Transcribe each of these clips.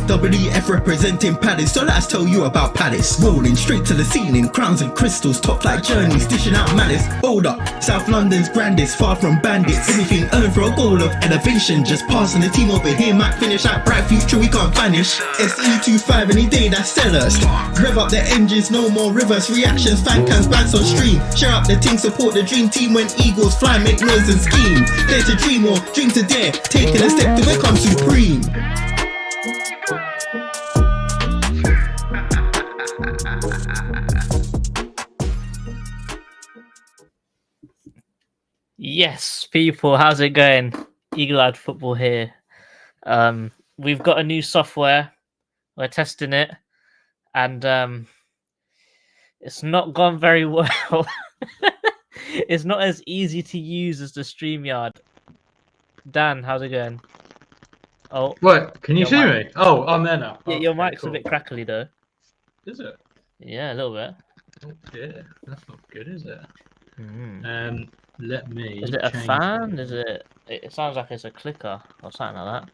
WF representing Palace, so let's tell you about Palace. Rolling straight to the ceiling, crowns and crystals, top like journeys, dishing out malice. Hold up, South London's grandest, far from bandits. Anything earned for a goal of elevation, just passing the team over here might finish out. Bright future we can't vanish. SE25 any day, that's Selhurst. Rev up the engines, no more reverse reactions. Fan cams bands on stream. Share up the team, support the dream team when Eagles fly, make noise and scheme. Dare to dream or dream to dare, taking a step to become supreme. Yes, people, how's it going? Eagle-eyed football here. We've got a new software. We're testing it, and it's not gone very well. It's not as easy to use as the StreamYard. Dan, how's it going? Oh, what? Can you see me? Oh, I'm there now. Yeah, your mic's a bit crackly though. Is it? Yeah, a little bit. Oh dear, that's not good, is it? Mm. Let me. Is it a fan? Is it? It sounds like it's a clicker or something like that.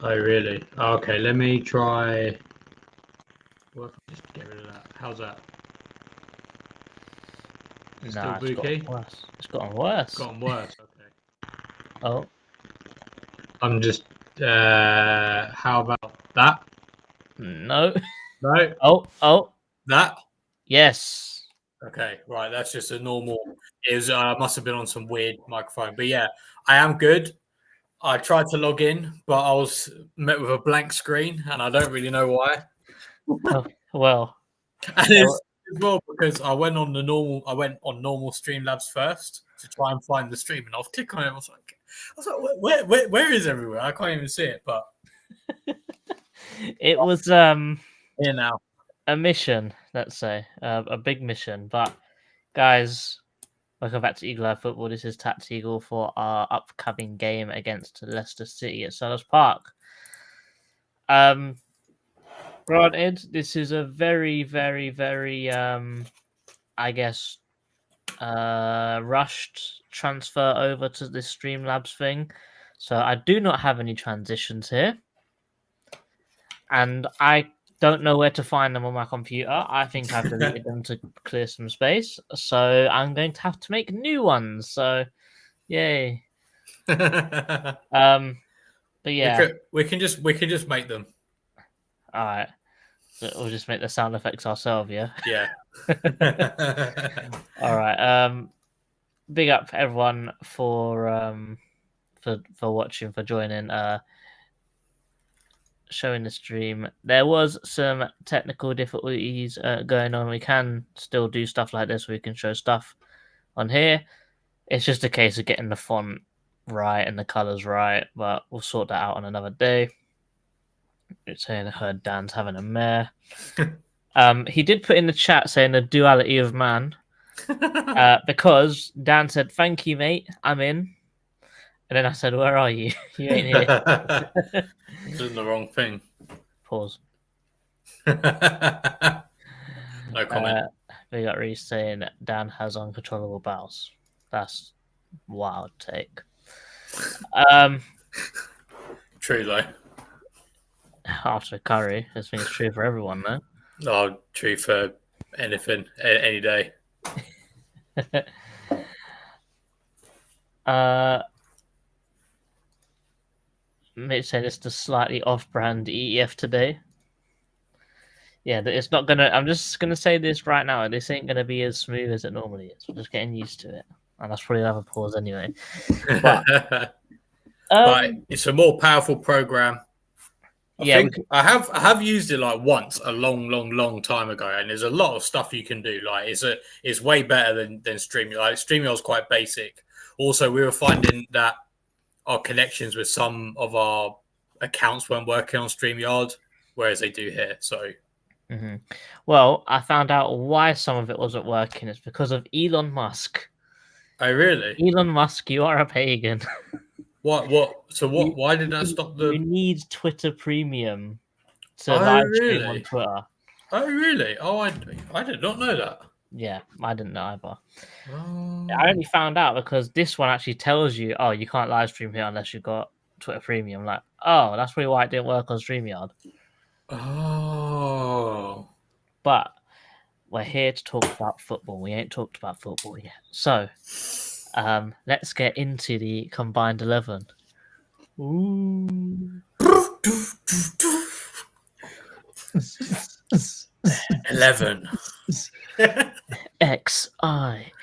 Oh really? Okay, let me try. Well, just get rid of that. How's that? Nah, Still booky? It's gotten worse. Gotten worse. Okay. Oh. I'm just. How about that? No. No. Oh. That. Yes. Okay, right. That's just a normal. It was, must have been on some weird microphone, but yeah, I am good. I tried to log in, but I was met with a blank screen, and I don't really know why. Oh, well, and it's as well because I went on normal Streamlabs first to try and find the stream, and I was clicking on it. I was like, where is everywhere? I can't even see it, but it was here now. A mission, let's say, a big mission. But guys, welcome back to Eagle-Eye Football. This is TACT-EAGLE for our upcoming game against Leicester City at Selhurst Park. Granted, this is a very, very, very, I guess, rushed transfer over to this Streamlabs thing. So I do not have any transitions here. And I don't know where to find them on my computer. I think I've deleted them to clear some space. So I'm going to have to make new ones. So, yay. But yeah. We can just make them. All right. We'll just make the sound effects ourselves, yeah? Yeah. All right. Big up everyone for watching, for joining, showing the stream. There was some technical difficulties going on. We can still do stuff like this. We can show stuff on here. It's just a case of getting the font right and the colors right, but we'll sort that out on another day. It's saying I heard Dan's having a mare. He did put in the chat saying the duality of man, because Dan said, "Thank you, mate. I'm in." And then I said, "Where are you? You ain't here." Doing the wrong thing. Pause. No comment. We got Reese saying Dan has uncontrollable bowels. That's wild take. True though. After curry, I think it's true for everyone, though. Oh, true for anything, any day. Mitch said it's the slightly off-brand EEF today. Yeah, it's not gonna. I'm just gonna say this right now. This ain't gonna be as smooth as it normally is. We're just getting used to it, and that's probably another pause anyway. But, right, it's a more powerful program. I have used it like once a long time ago, and there's a lot of stuff you can do. Like it's way better than StreamYard. Like StreamYard's quite basic. Also, we were finding that our connections with some of our accounts weren't working on StreamYard, whereas they do here. So, well, I found out why some of it wasn't working. It's because of Elon Musk. Oh, really? Elon Musk, you are a pagan. What? So what? Why did that stop the? You need Twitter Premium to live stream on Twitter. Oh, really? Oh, I did not know that. Yeah, I didn't know either. I only found out because this one actually tells you, oh, you can't live stream here unless you've got Twitter Premium. Like, oh, that's probably why it didn't work on StreamYard. Oh. But we're here to talk about football. We ain't talked about football yet. So, let's get into the combined 11. Ooh. 11. XI.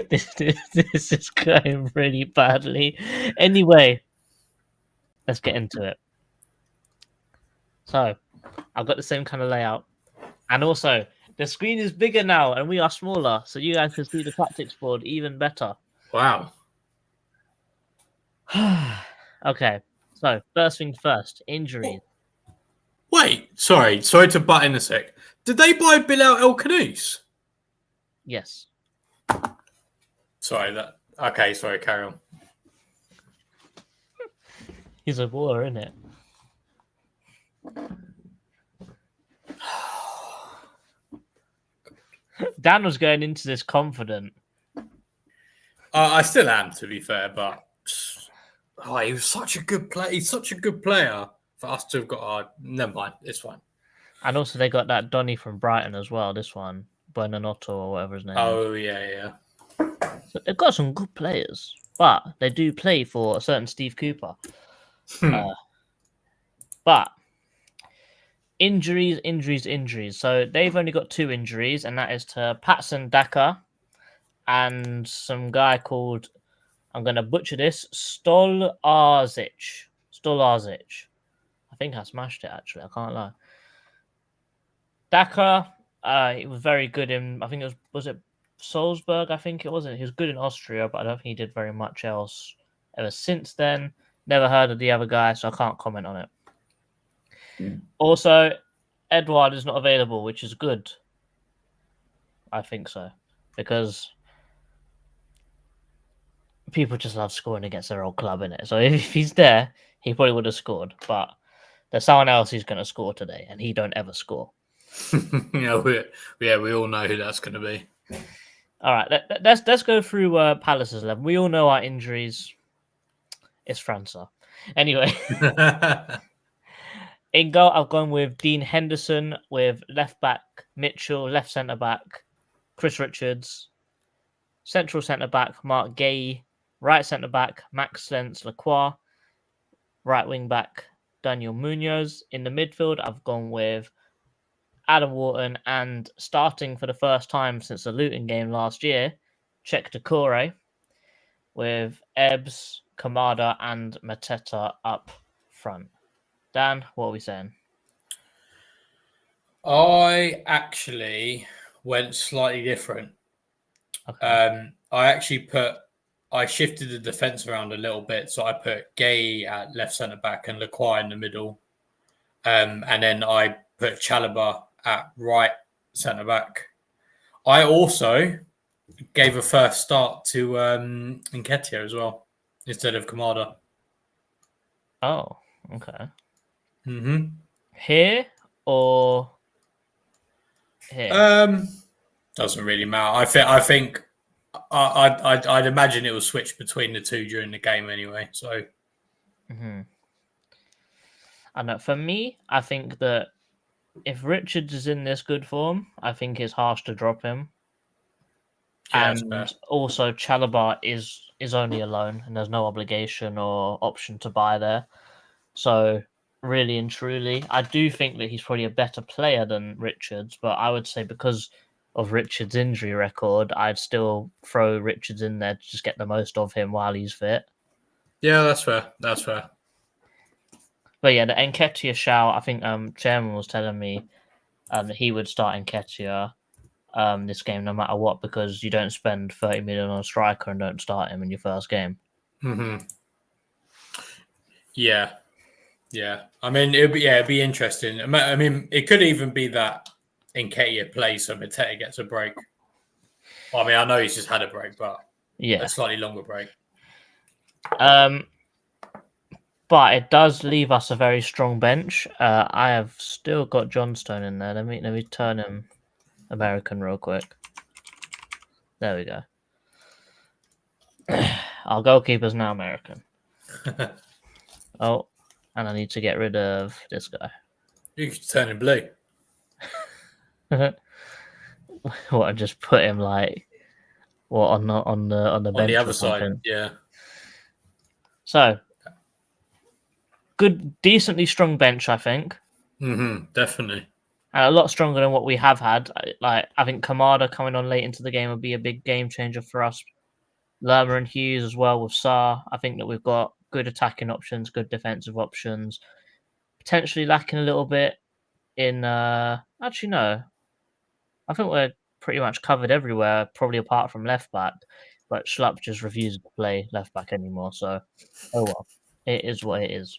This is going really badly. Anyway, let's get into it. So, I've got the same kind of layout. And also, the screen is bigger now and we are smaller. So you guys can see the tactics board even better. Wow. Okay, so first things first, injuries. Wait, sorry to butt in a sec. Did they buy Bilal El Khanous? Yes. Sorry, carry on. He's a baller, isn't it? Dan was going into this confident. I still am, to be fair, but he was such a good player. He's such a good player for us to have got. Never mind, it's fine. And also, they got that Donny from Brighton as well. This one, Buonanotto or whatever his name is. Oh yeah. So they've got some good players, but they do play for a certain Steve Cooper. But injuries. So they've only got 2 injuries, and that is to Patson Daka and some guy called, I'm going to butcher this, Stolarzic. I think I smashed it, actually. I can't lie. Daka, he was very good in, I think was it Salzburg? I think it wasn't. He was good in Austria, but I don't think he did very much else ever since then. Never heard of the other guy, so I can't comment on it. Also, Edouard is not available, which is good. I think so. Because people just love scoring against their old club, innit? So if he's there, he probably would have scored. But there's someone else who's going to score today, and he don't ever score. we all know who that's going to be. All right, let's go through Palace's 11. We all know our injuries. It's França. Anyway. In goal, I've gone with Dean Henderson, with left back Mitchell, left centre back Chris Richards, central centre back Mark Gay, right centre back Max Lacroix, right wing back Daniel Munoz. In the midfield, I've gone with Adam Wharton, and starting for the first time since the Luton game last year, Czech Decore, with Ebbs, Kamada, and Mateta up front. Dan, what are we saying? I actually went slightly different. Okay. I shifted the defence around a little bit, so I put Gay at left centre back and Lacroix in the middle, and then I put Chalobah at right centre back. I also gave a first start to Nketiah as well instead of Kamada. Oh, okay. Mm-hmm. Here or here? Doesn't really matter. I think I'd imagine it will switch between the two during the game anyway. So, I know. For me, I think that if Richards is in this good form, I think it's harsh to drop him. yeah, and also Chalobah is only a loan, and there's no obligation or option to buy there. So really and truly, I do think that he's probably a better player than Richards, but I would say because of Richards' injury record, I'd still throw Richards in there to just get the most of him while he's fit. Yeah, that's fair. That's fair. But yeah, the Nketiah shout, I think Chairman was telling me that he would start Nketiah this game no matter what, because you don't spend 30 million on a striker and don't start him in your first game. Mm-hmm. Yeah. I mean, it'd be interesting. I mean, it could even be that Nketiah plays so Mateta gets a break. I mean, I know he's just had a break, but a slightly longer break. But it does leave us a very strong bench. I have still got Johnstone in there. Let me turn him American real quick. There we go. Our goalkeeper's now American. Oh, And I need to get rid of this guy. You could turn him blue. What, I just put him like on the bench On the other side, yeah. So good, decently strong bench, I think. Definitely. And a lot stronger than what we have had. Like, I think Kamada coming on late into the game would be a big game changer for us. Lerma and Hughes as well with Sarr. I think that we've got good attacking options, good defensive options. Potentially lacking a little bit in. Actually, no. I think we're pretty much covered everywhere, probably apart from left back. But Schlupp just refuses to play left back anymore. So, oh well, it is what it is.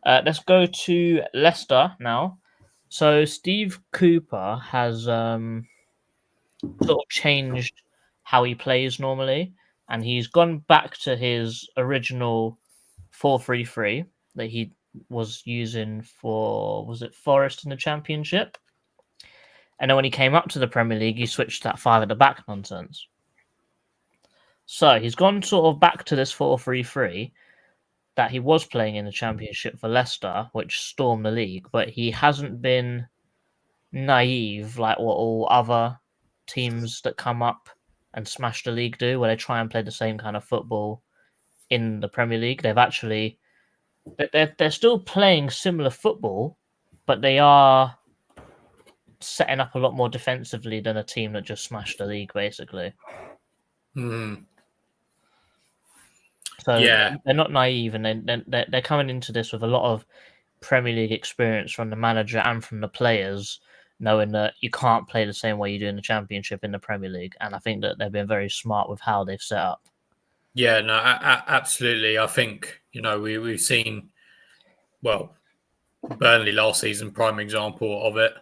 Let's go to Leicester now. So Steve Cooper has sort of changed how he plays normally, and he's gone back to his original 4-3-3 that he was using for, was it Forest in the Championship? And then when he came up to the Premier League, he switched that 5 at the back nonsense. So he's gone sort of back to this 4-3-3 that he was playing in the Championship for Leicester, which stormed the league, but he hasn't been naive like what all other teams that come up and smash the league do, where they try and play the same kind of football in the Premier League. They've actually they're still playing similar football, but they are setting up a lot more defensively than a team that just smashed the league, basically. So yeah, they're not naive, and they're coming into this with a lot of Premier League experience from the manager and from the players, knowing that you can't play the same way you do in the Championship in the Premier League. And I think that they've been very smart with how they've set up. Yeah, no, absolutely. I think, we've seen, well, Burnley last season, prime example of it.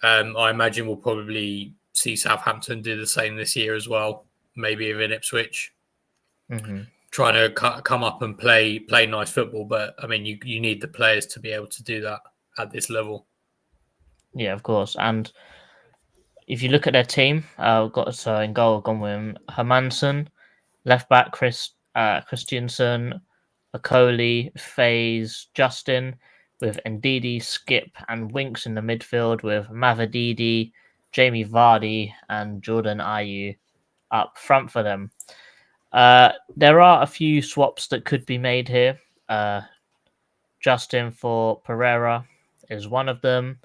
I imagine we'll probably see Southampton do the same this year as well, maybe even Ipswich. Trying to come up and play nice football. But, I mean, you need the players to be able to do that at this level. Yeah, of course. And if you look at their team, in goal, gone with Hermansen, left back Christiansen, Okoli, Faze, Justin, with Ndidi, Skip, and Winks in the midfield, with Mavididi, Jamie Vardy, and Jordan Ayew up front for them. There are a few swaps that could be made here. Justin for Pereira is one of them.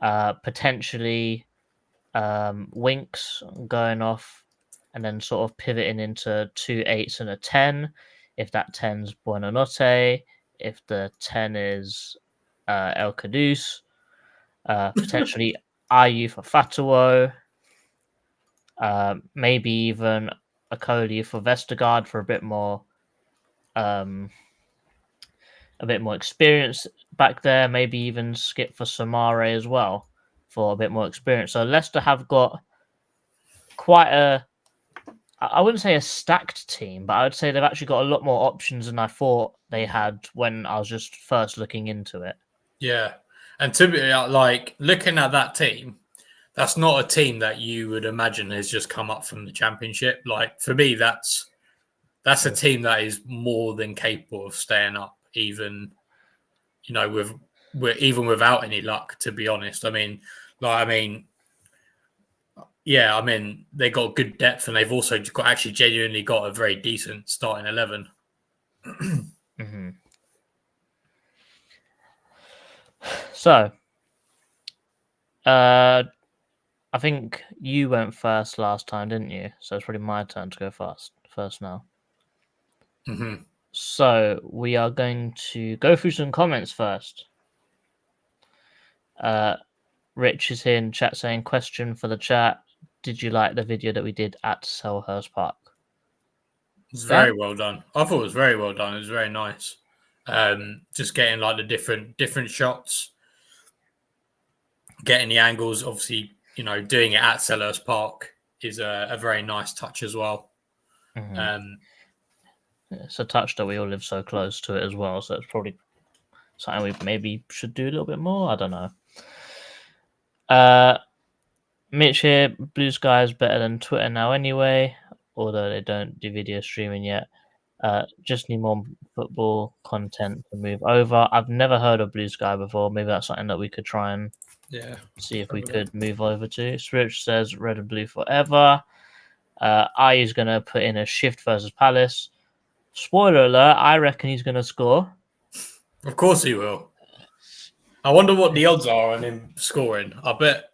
Potentially Winks going off and then sort of pivoting into 2 8s and a 10. If that 10's Buonanotte, if the 10 is El Caduce, potentially Ayew for Fatuo, maybe even Okoli for Vestergaard for a bit more experience back there. Maybe even Skip for Samare as well for a bit more experience. So Leicester have got quite I wouldn't say a stacked team, but I would say they've actually got a lot more options than I thought they had when I was just first looking into it. Yeah. And to be looking at that team, that's not a team that you would imagine has just come up from the Championship. Like, for me, that's a team that is more than capable of staying up, even, even without any luck, to be honest. They got good depth, and they've also genuinely got a very decent starting 11. So, I think you went first last time, didn't you? So it's probably my turn to go first now. So we are going to go through some comments first. Rich is here in chat saying, question for the chat. Did you like the video that we did at Selhurst Park? It's very well done. I thought it was very well done. It was very nice. Just getting like the different shots, getting the angles. Obviously, doing it at Selhurst Park is a very nice touch as well. It's a touch that we all live so close to it as well, so it's probably something we maybe should do a little bit more. I don't know. Mitch here, Blue Sky is better than Twitter now anyway, although they don't do video streaming yet. Just need more football content to move over. I've never heard of Blue Sky before. Maybe that's something that we could try and see if we could move over to. Switch says red and blue forever. Ayu's going to put in a shift versus Palace. Spoiler alert, I reckon he's going to score. Of course he will. I wonder what the odds are on him scoring. I bet.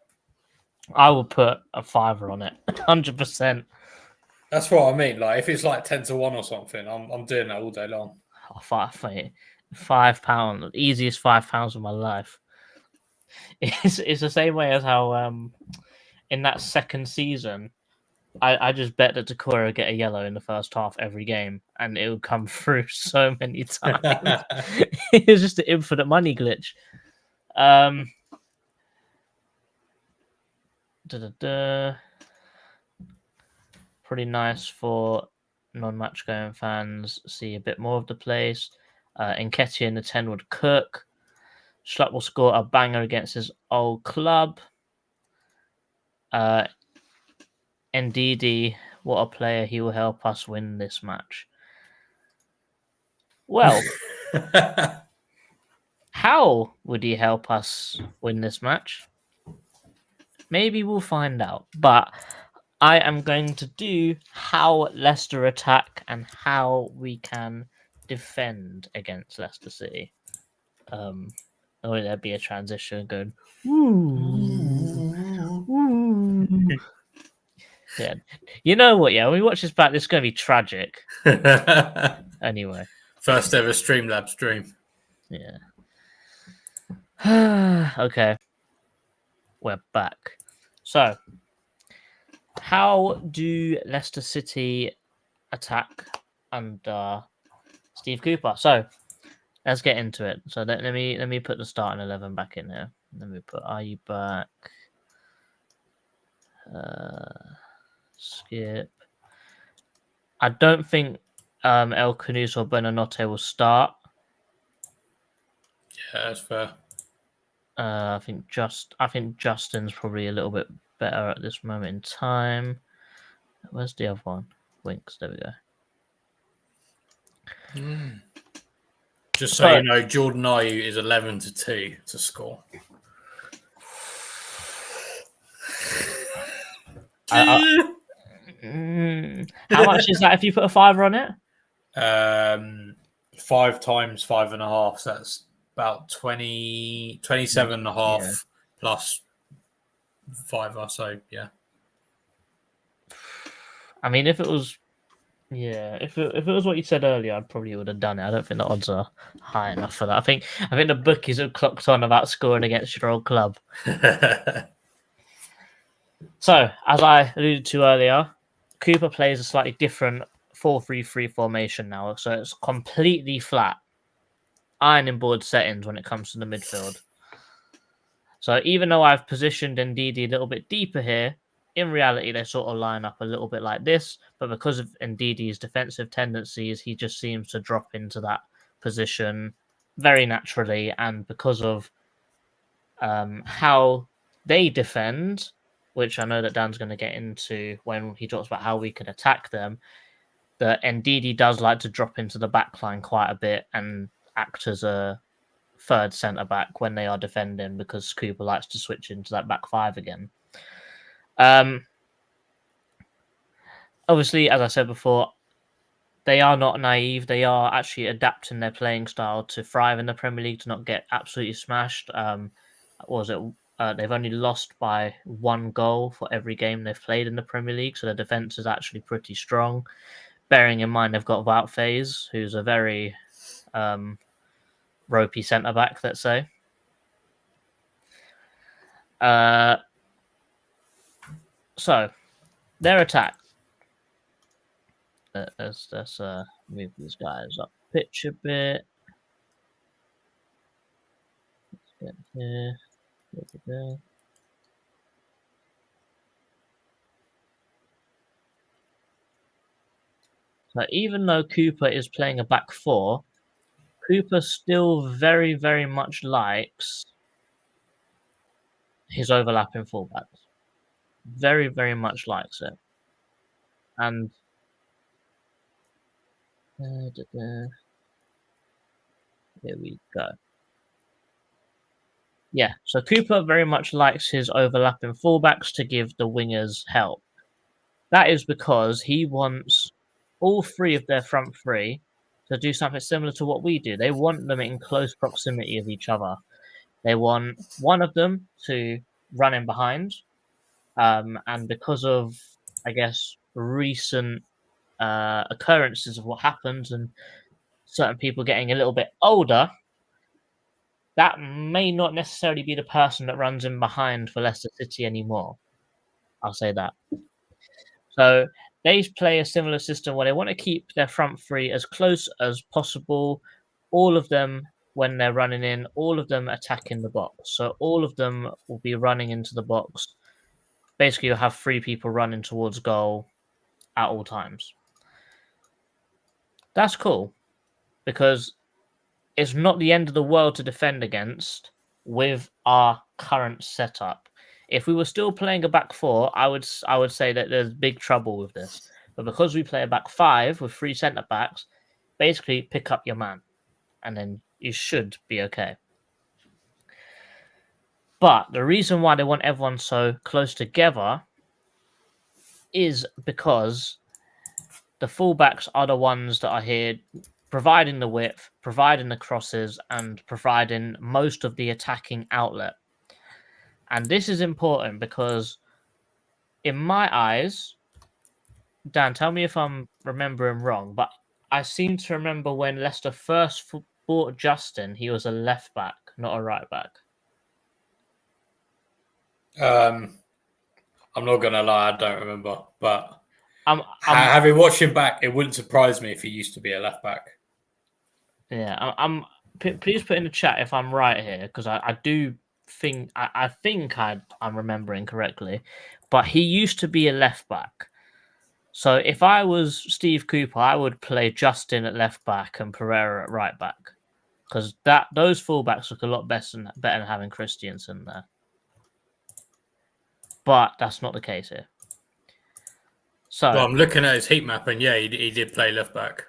I will put a fiver on it. 100%. That's what I mean. Like, if it's like 10-1 or something, I'm doing that all day long. Oh, £5. Easiest £5 of my life. It's the same way as how in that second season, I just bet that Takura would get a yellow in the first half every game, and it would come through so many times. It was just an infinite money glitch. Pretty nice for non-match going fans. See a bit more of the place. Nketiah in the 10 would cook. Schlupp will score a banger against his old club. Ndidi, what a player. He will help us win this match. Well, how would he help us win this match? Maybe we'll find out. But I am going to do how Leicester attack and how we can defend against Leicester City. Or there'd be a transition going, ooh. Yeah. You know what? Yeah, when we watch this back, this is going to be tragic. Anyway. First ever Streamlabs stream. Yeah. Okay. We're back. So, how do Leicester City attack under Steve Cooper? So, let's get into it. So let me put the starting 11 back in here. Let me put Ayew back. Skip. I don't think El Khanous or Buonanotte will start. Yeah, that's fair. I think Justin's probably a little bit better at this moment in time. Where's the other one? Winks. There we go. Just so you know, Jordan Ayew is 11-2 to score. How much is that if you put a fiver on it? 5 times 5.5. So that's about 27.5 plus fiver. So yeah. I mean, if it was what you said earlier, I probably would have done it. I don't think the odds are high enough for that. I think the bookies have clocked on about scoring against your old club. So, as I alluded to earlier, Cooper plays a slightly different 4-3-3 formation now, so it's completely flat, ironing board settings when it comes to the midfield. So, even though I've positioned Ndidi a little bit deeper here, in reality, they sort of line up a little bit like this, but because of Ndidi's defensive tendencies, he just seems to drop into that position very naturally, and because of how they defend, which I know that Dan's going to get into when he talks about how we can attack them, that Ndidi does like to drop into the back line quite a bit and act as a third centre-back when they are defending, because Cooper likes to switch into that back five again. Obviously, as I said before, they are not naive. They are actually adapting their playing style to thrive in the Premier League, to not get absolutely smashed. They've only lost by 1 goal for every game they've played in the Premier League, so their defence is actually pretty strong. Bearing in mind they've got Wout Faes, who's a very ropey centre-back, let's say. So, their attack. Let's move these guys up pitch a bit. Let's get here. There. So even though Cooper is playing a back four, Cooper still very, very much likes his overlapping fullbacks. Very, very much likes it. And Here we go. Yeah, so Cooper very much likes his overlapping fullbacks to give the wingers help. That is because he wants all three of their front three to do something similar to what we do. They want them in close proximity of each other. They want one of them to run in behind. And because of, I guess, recent occurrences of what happens and certain people getting a little bit older, that may not necessarily be the person that runs in behind for Leicester City anymore. I'll say that. So they play a similar system where they want to keep their front three as close as possible. All of them, when they're running in, all of them attacking the box. So all of them will be running into the box. Basically, you'll have three people running towards goal at all times. That's cool because it's not the end of the world to defend against with our current setup. If we were still playing a back four, I would say that there's big trouble with this. But because we play a back five with three centre backs, basically pick up your man, and then you should be okay. But the reason why they want everyone so close together is because the fullbacks are the ones that are here providing the width, providing the crosses, and providing most of the attacking outlet. And this is important because, in my eyes, Dan, tell me if I'm remembering wrong, but I seem to remember when Leicester first bought Justin, he was a left back, not a right back. I'm not gonna lie, I don't remember, but having watched him back, it wouldn't surprise me if he used to be a left back. Yeah, please put in the chat if I'm right here, because I do think I'm remembering correctly, but he used to be a left back. So if I was Steve Cooper, I would play Justin at left back and Pereira at right back, because those fullbacks look a lot better than having Christiansen there. But that's not the case here. So I'm looking at his heat map, and yeah, he did play left back.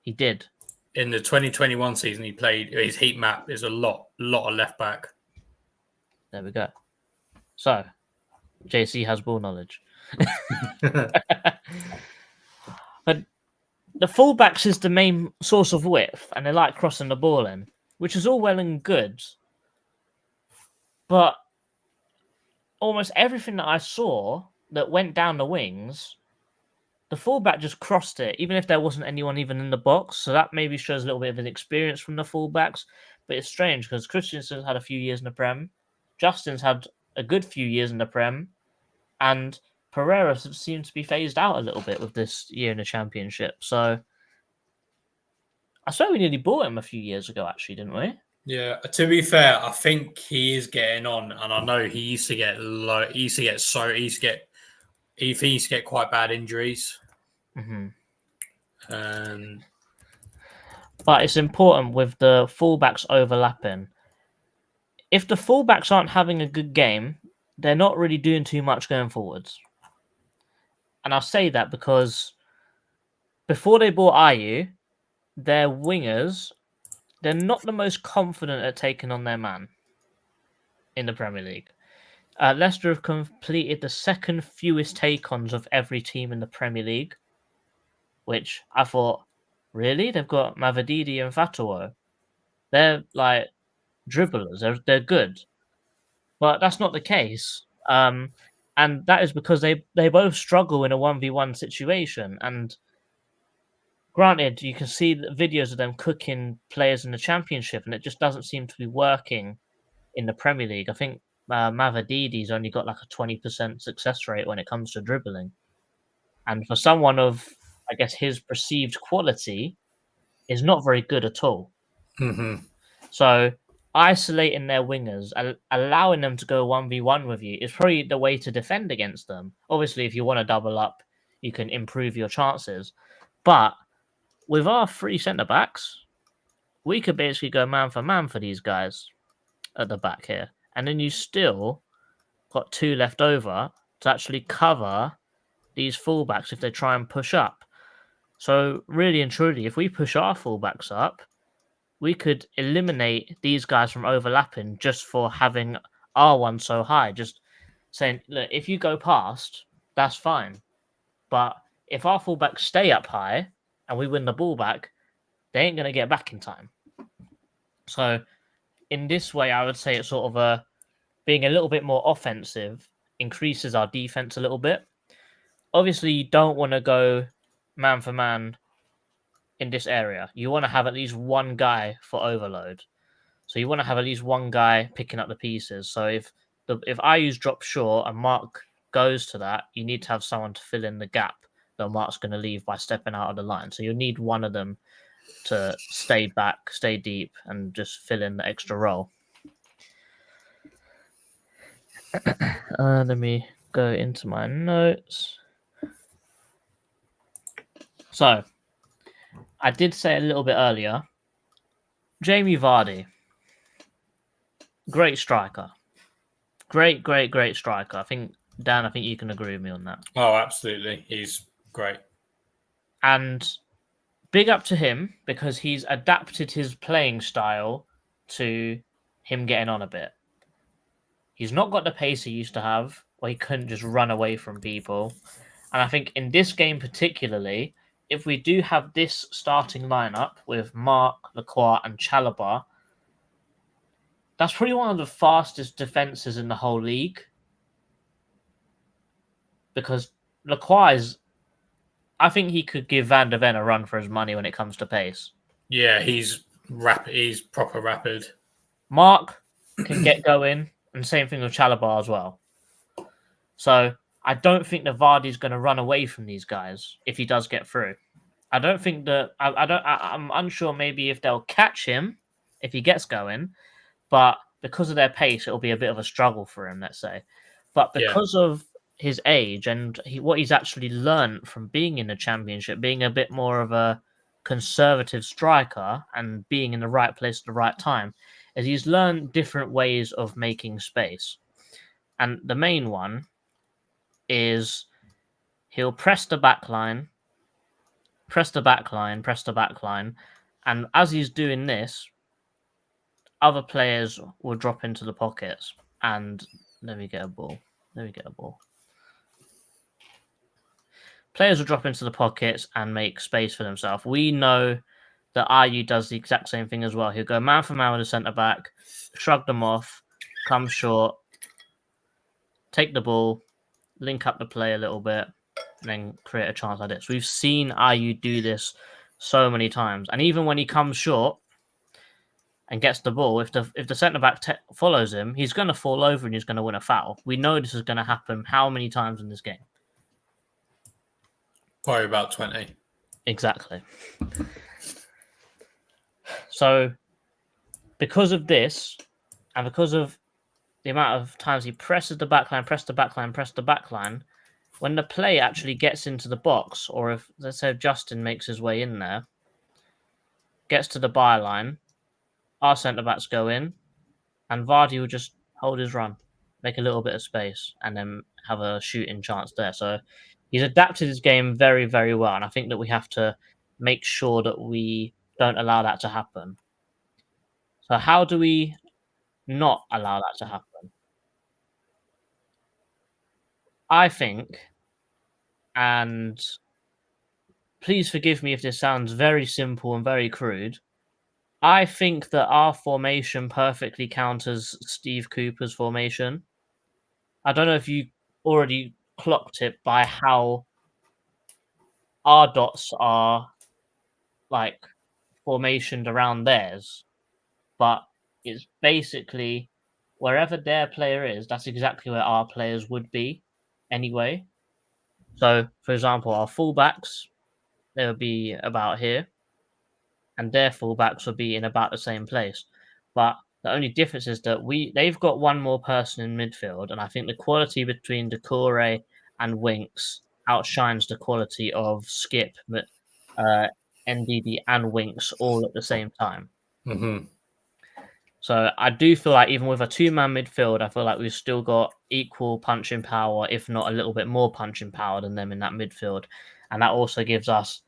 He did. In the 2021 season, he played. His heat map is a lot of left back. There we go. So JC has ball knowledge. But the fullbacks is the main source of width, and they like crossing the ball in, which is all well and good. But almost everything that I saw that went down the wings, the fullback just crossed it, even if there wasn't anyone even in the box. So that maybe shows a little bit of an experience from the fullbacks. But it's strange because Christensen's had a few years in the Prem, Justin's had a good few years in the Prem, and Pereira seems to be phased out a little bit with this year in the Championship. So I swear we nearly bought him a few years ago, actually, didn't we? Yeah, to be fair, I think he is getting on, and I know he used to get low. He used to get quite bad injuries. Mm-hmm. But it's important with the fullbacks overlapping. If the fullbacks aren't having a good game, they're not really doing too much going forwards. And I'll say that because before they bought Ayew, their wingers, they're not the most confident at taking on their man in the Premier League. Leicester have completed the second fewest take-ons of every team in the Premier League, which I thought, really? They've got Mavididi and Fatawo. They're like dribblers. They're good. But that's not the case. And that is because they both struggle in a 1v1 situation. And granted, you can see the videos of them cooking players in the Championship, and it just doesn't seem to be working in the Premier League. I think Mavadidi's only got like a 20% success rate when it comes to dribbling. And for someone of, I guess, his perceived quality is not very good at all. Mm-hmm. So isolating their wingers, allowing them to go 1v1 with you is probably the way to defend against them. Obviously, if you want to double up, you can improve your chances. But with our three centre-backs, we could basically go man for these guys at the back here. And then you still got two left over to actually cover these fullbacks if they try and push up. So really and truly, if we push our fullbacks up, we could eliminate these guys from overlapping just for having our one so high. Just saying, look, if you go past, that's fine. But if our fullbacks stay up high and we win the ball back, they ain't going to get back in time. So in this way, I would say it's sort of being a little bit more offensive increases our defense a little bit. Obviously, you don't want to go man for man in this area. You want to have at least one guy for overload. So you want to have at least one guy picking up the pieces. So if Ayu's drop short and Mark goes to that, you need to have someone to fill in the gap that Mark's going to leave by stepping out of the line. So you need one of them to stay back, stay deep, and just fill in the extra role. Let me go into my notes. So, I did say a little bit earlier, Jamie Vardy, great striker. Great striker. I think, Dan, you can agree with me on that. Oh, absolutely. He's great. And big up to him because he's adapted his playing style to him getting on a bit. He's not got the pace he used to have, where he couldn't just run away from people. And I think in this game particularly, if we do have this starting lineup with Mark, Lacroix, and Chalobah, that's probably one of the fastest defenses in the whole league. Because Lacroix is, I think he could give Van der Ven a run for his money when it comes to pace. Yeah, he's rapid. He's proper rapid. Mark can get going, and same thing with Chalobah as well. So I don't think that Vardy's going to run away from these guys if he does get through. I don't think that I'm unsure maybe if they'll catch him if he gets going, but because of their pace, it'll be a bit of a struggle for him, let's say. But because of his age and what he's actually learned from being in the Championship, being a bit more of a conservative striker and being in the right place at the right time, is he's learned different ways of making space. And the main one is he'll press the back line, and as he's doing this, other players will drop into the pockets. And let me get a ball. Players will drop into the pockets and make space for themselves. We know that Ayew does the exact same thing as well. He'll go man for man with the centre-back, shrug them off, come short, take the ball, link up the play a little bit, and then create a chance like this. We've seen Ayew do this so many times. And even when he comes short and gets the ball, if the centre-back follows him, he's going to fall over and he's going to win a foul. We know this is going to happen how many times in this game? Probably about 20. Exactly. So, because of this, and because of the amount of times he presses the back line, when the play actually gets into the box, or if, let's say, Justin makes his way in there, gets to the byline, our centre-backs go in, and Vardy will just hold his run, make a little bit of space, and then have a shooting chance there. So he's adapted his game very, very well, and I think that we have to make sure that we don't allow that to happen. So how do we not allow that to happen? I think, and please forgive me if this sounds very simple and very crude, I think that our formation perfectly counters Steve Cooper's formation. I don't know if you already clocked it by how our dots are like formationed around theirs, but it's basically wherever their player is, that's exactly where our players would be anyway. So, for example, our fullbacks, they would be about here, and their fullbacks would be in about the same place. But the only difference is that they've got one more person in midfield, and I think the quality between Decore and Winks outshines the quality of Skip, NDD, and Winks all at the same time. Mm-hmm. So I do feel like even with a two-man midfield, I feel like we've still got equal punching power, if not a little bit more punching power than them in that midfield. And that also gives us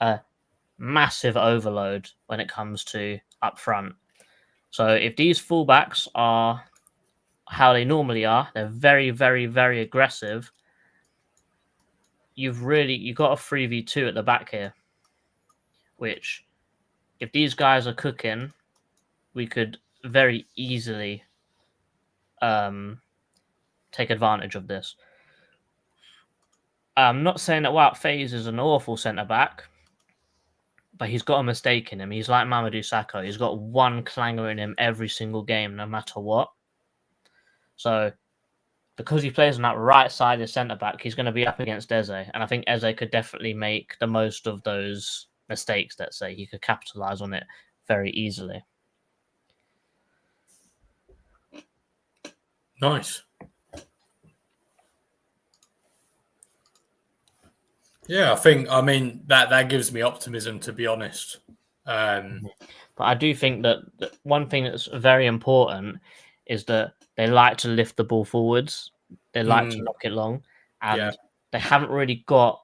a massive overload when it comes to up front. So if these fullbacks are how they normally are, they're very, very, very aggressive. You've got a 3v2 at the back here, which if these guys are cooking, we could very easily take advantage of this. I'm not saying that Wout Faes is an awful centre back, but he's got a mistake in him. He's like Mamadou Sakho. He's got one clanger in him every single game, no matter what. So, because he plays on that right-sided centre-back, he's going to be up against Eze. And I think Eze could definitely make the most of those mistakes, let's say. He could capitalise on it very easily. Nice. Yeah, I mean, that gives me optimism, to be honest. But I do think that one thing that's very important is that they like to lift the ball forwards. They like to knock it long. And they haven't really got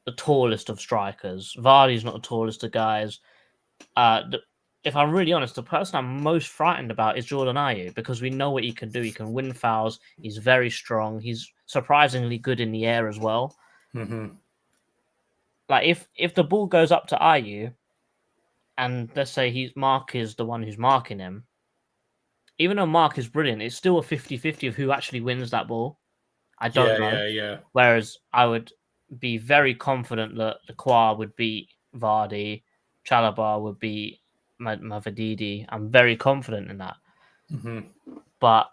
the tallest of strikers. Vardy's not the tallest of guys. If I'm really honest, the person I'm most frightened about is Jordan Ayew, because we know what he can do. He can win fouls. He's very strong. He's surprisingly good in the air as well. Mm-hmm. Like if the ball goes up to Ayew, and let's say Mark is the one who's marking him, even though Mark is brilliant, it's still a 50-50 of who actually wins that ball. I don't know. Yeah. Whereas I would be very confident that Lacroix would beat Vardy, Chalobah would beat Mavadidi. I'm very confident in that. Mm-hmm. But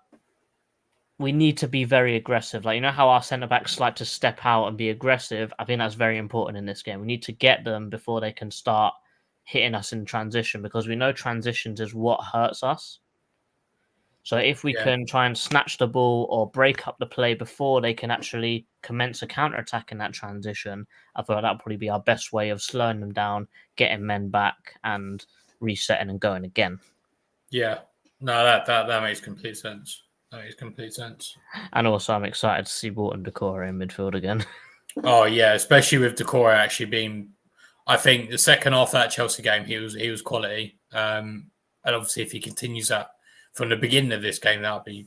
we need to be very aggressive. Like, you know how our centre-backs like to step out and be aggressive? I think that's very important in this game. We need to get them before they can start hitting us in transition, because we know transitions is what hurts us. So if we can try and snatch the ball or break up the play before they can actually commence a counter-attack in that transition, I feel like that'll probably be our best way of slowing them down, getting men back and resetting and going again. Yeah. No, that makes complete sense. That makes complete sense. And also I'm excited to see Walton Decore in midfield again. Oh yeah, especially with Decore actually being, I think the second half of that Chelsea game, he was quality. And obviously if he continues that from the beginning of this game, that would be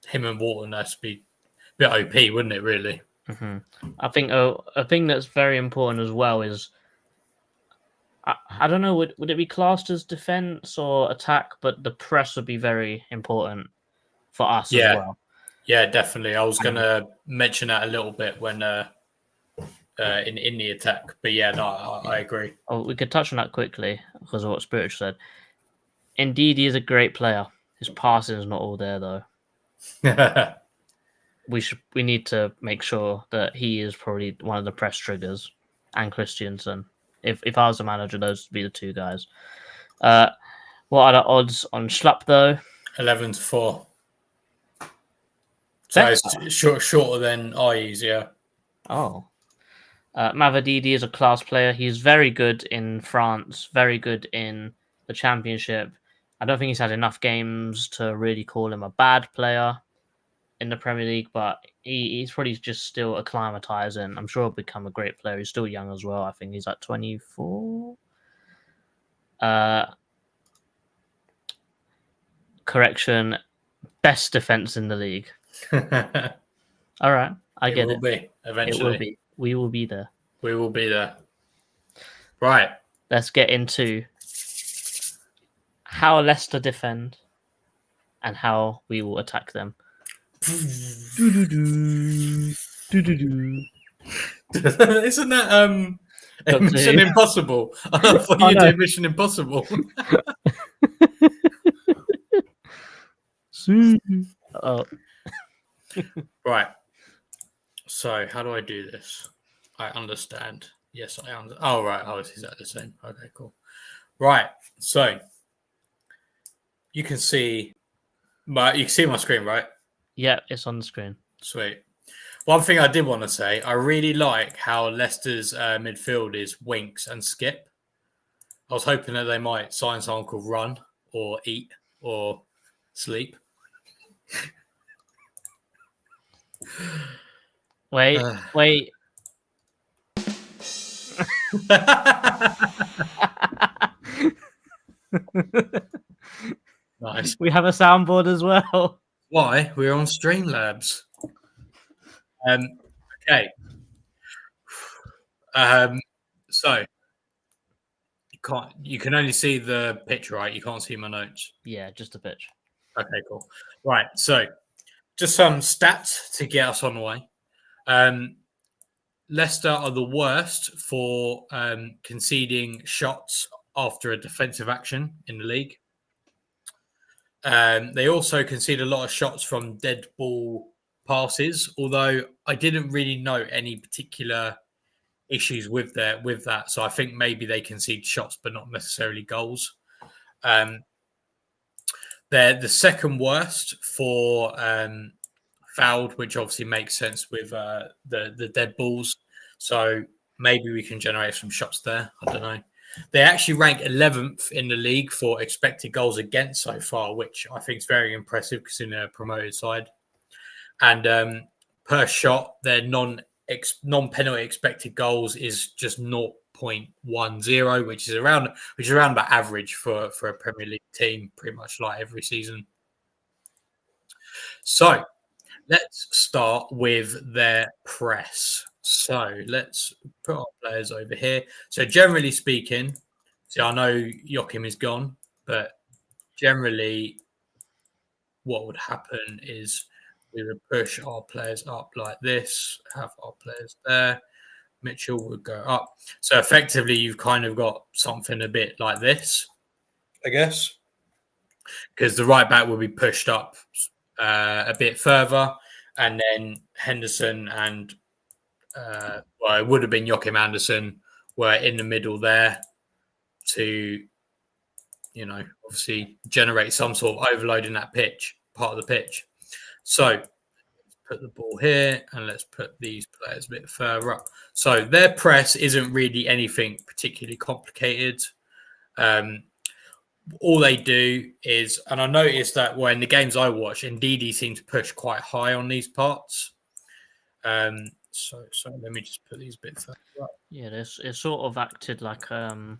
him and Walton. That'd be a bit OP, wouldn't it, really? Mm-hmm. I think a thing that's very important as well is, I don't know, would it be classed as defense or attack? But the press would be very important for us as well. Yeah, definitely. I was going to mention that a little bit when in the attack. But yeah, no, I agree. Oh, we could touch on that quickly because of what Spiritual said. Indeed, he is a great player. His passing is not all there, though. We need to make sure that he is probably one of the press triggers, and Christiansen. If I was the manager, those would be the two guys. What are the odds on Schlupp, though? 11-4. So it's shorter than Ayes, yeah. Oh. Mavadidi is a class player. He's very good in France, very good in the Championship. I don't think he's had enough games to really call him a bad player in the Premier League, but he's probably just still acclimatizing. I'm sure he'll become a great player. He's still young as well. I think he's like 24. Correction, best defense in the league. All right, I get it. It will be eventually. It will be. We will be there. We will be there. Right. Let's get into how Leicester defend and how we will attack them. Isn't that Mission Impossible? I thought you did Mission Impossible. Oh. Right. So how do I do this? I understand. Yes, I understand. Oh, right. Oh, is that the same? Okay, cool. Right. So you can see my screen, right? Yeah, it's on the screen. Sweet. One thing I did want to say, I really like how Leicester's midfield is Winks and Skip. I was hoping that they might sign someone called Run or Eat or Sleep. Wait. Nice. We have a soundboard as well. Why? We're on Streamlabs. Okay. So you can only see the pitch, right? You can't see my notes. Yeah, just a pitch. Okay, cool. Right. So just some stats to get us on the way. Leicester are the worst for conceding shots after a defensive action in the league. They also concede a lot of shots from dead ball passes, although I didn't really know any particular issues with that. So I think maybe they concede shots, but not necessarily goals. They're the second worst for fouled, which obviously makes sense with the dead balls. So maybe we can generate some shots there. I don't know. They actually rank 11th in the league for expected goals against so far, which I think is very impressive because in a promoted side. And per shot, their non-penalty expected goals is just 0.10, which is around about average for a Premier League team, pretty much like every season. So let's start with their press. So let's put our players over here. So generally speaking, I know Joachim is gone, but generally what would happen is we would push our players up like this, have our players there. Mitchell would go up. So effectively, you've kind of got something a bit like this, I guess, because the right back will be pushed up a bit further, and then Henderson and it would have been Joachim Andersen were in the middle there to, obviously generate some sort of overload in that part of the pitch. So let's put the ball here and let's put these players a bit further up. So their press isn't really anything particularly complicated. All they do is, and I noticed that when the games I watch, Ndidi seems to push quite high on these parts. So let me just put these bits further up. Yeah, it sort of acted like a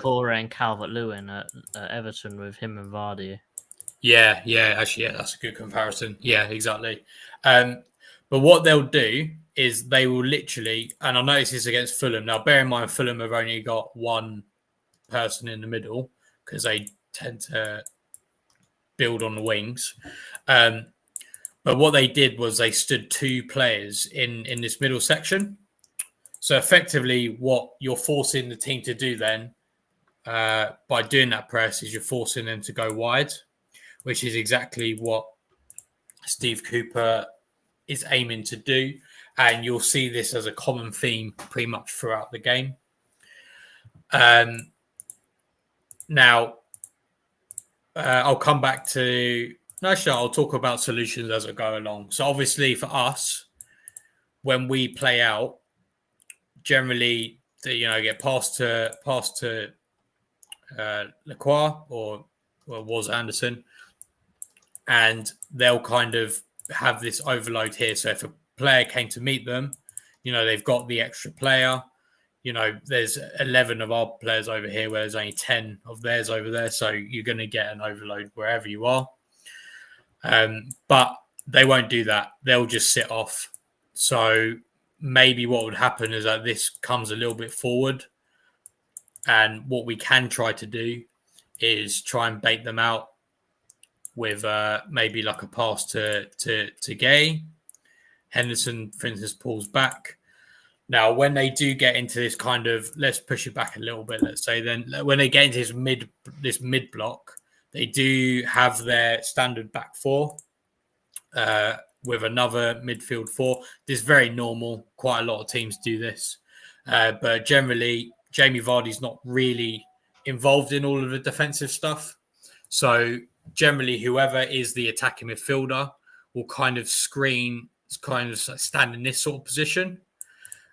Corey and Calvert-Lewin at Everton with him and Vardy. Yeah, actually, that's a good comparison. Yeah, exactly. But what they'll do is they will literally, and I noticed this against Fulham. Now, bear in mind, Fulham have only got one person in the middle because they tend to build on the wings. But what they did was they stood two players in this middle section. So effectively, what you're forcing the team to do then by doing that press is you're forcing them to go wide, which is exactly what Steve Cooper is aiming to do. And you'll see this as a common theme pretty much throughout the game. Now, I'll come back to... No, sure, I'll talk about solutions as I go along. So obviously for us, when we play out, generally, get passed to Lacroix or was Anderson, and they'll kind of have this overload here. So if a player came to meet them, they've got the extra player. There's 11 of our players over here where there's only 10 of theirs over there. So you're going to get an overload wherever you are. But they won't do that. They'll just sit off. So maybe what would happen is that this comes a little bit forward. And what we can try to do is try and bait them out with maybe like a pass to Gay. Henderson, for instance, pulls back. Now, when they do get into this kind of, let's push it back a little bit, let's say, then when they get into this mid block, they do have their standard back four with another midfield four. This is very normal. Quite a lot of teams do this. But generally, Jamie Vardy's not really involved in all of the defensive stuff. So generally, whoever is the attacking midfielder will kind of screen, kind of stand in this sort of position.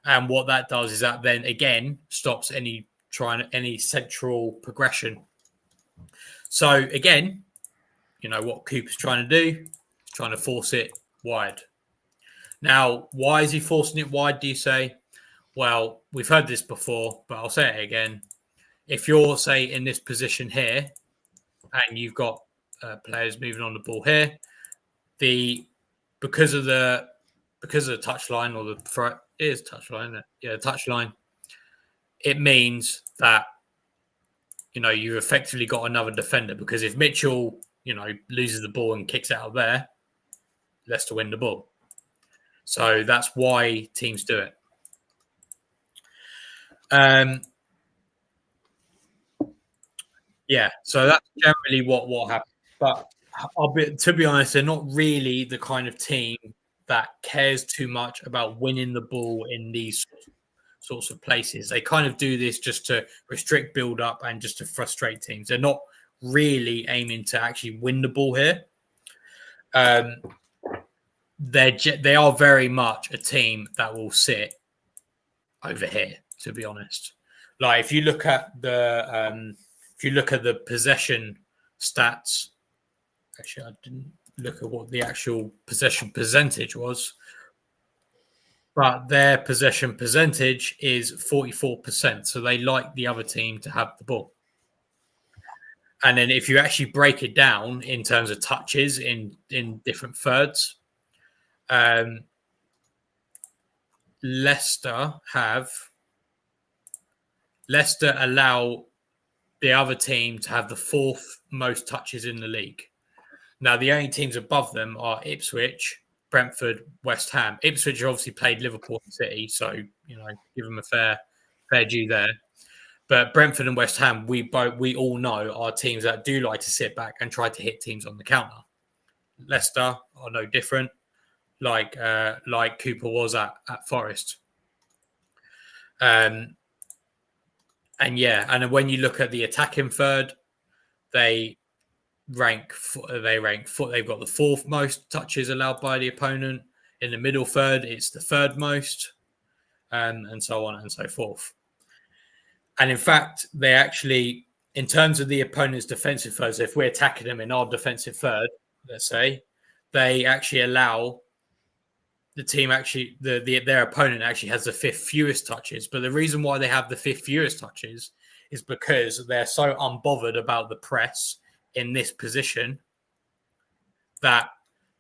And what that does is that then, again, stops any central progression. So again, what Cooper's trying to do, trying to force it wide. Now, why is he forcing it wide, do you say? well, we've heard this before, but I'll say it again. If you're, say, in this position here, and you've got players moving on the ball here, because of the touchline, or it is touchline, isn't it? Yeah, touchline. It means that you've effectively got another defender, because if Mitchell loses the ball and kicks out of there, Leicester win the ball. So that's why teams do it. Yeah, so that's generally what happens. But to be honest, they're not really the kind of team that cares too much about winning the ball in these sorts of places. They kind of do this just to restrict build up and just to frustrate teams. They're not really aiming to actually win the ball here. They are very much a team that will sit over here, to be honest. Like if you look at the possession stats, actually I didn't look at what the actual possession percentage was, but their possession percentage is 44%. So they like the other team to have the ball. And then if you actually break it down in terms of touches in different thirds, Leicester allow the other team to have the fourth most touches in the league. Now, the only teams above them are Ipswich, Brentford, West Ham. Ipswich obviously played Liverpool and City, so give them a fair due there. But Brentford and West Ham, we all know are teams that do like to sit back and try to hit teams on the counter. Leicester are no different, like Cooper was at Forest. And when you look at the attacking third, they've got the fourth most touches allowed by the opponent. In the middle third, it's the third most, and so on and so forth. And in fact, they actually, in terms of the opponent's defensive third, so if we're attacking them in our defensive third, let's say, they actually allow the team their opponent actually has the fifth fewest touches. But the reason why they have the fifth fewest touches is because they're so unbothered about the press in this position that